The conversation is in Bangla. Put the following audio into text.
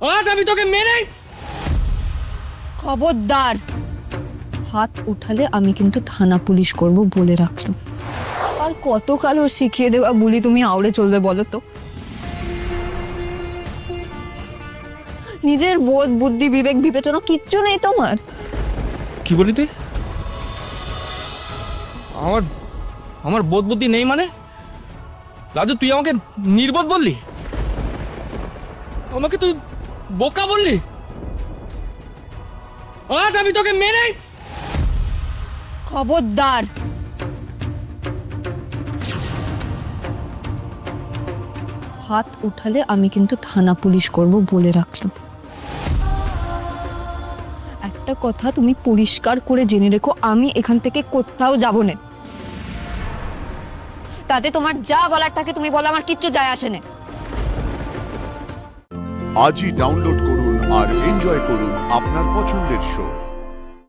আজ আমি তোকে মেরে। খবরদার, হাত উঠালে আমি কিন্তু থানা পুলিশ করব বলে রাখলো। আর কত কাল ওর শিখিয়ে দেওয়া বলি তুমি আউড়ে চলবে বলো তো? নিজের বোধ বুদ্ধি বিবেক বিবেচনা কিচ্ছু নেই তোমার? কি বলি তুই? আমার আমার বোধ বুদ্ধি নেই মানে? রাজু, তুই আমাকে নির্বোধ বললি? আমাকে তুই বোকা বললি? আজ আমি তোকে মেরে। খবরদার, হাত উঠালে আমি কিন্তু থানা পুলিশ করব বলে রাখলো। একটা কথা তুমি পরিষ্কার করে জেনে রেখো, আমি এখান থেকে কোথাও যাব না। তাতে তোমার যা বলার থাকে তুমি বলো, আমার কিচ্ছু যায় আসে না। আজই ডাউনলোড করুন আর এনজয় করুন আপনার পছন্দের শো।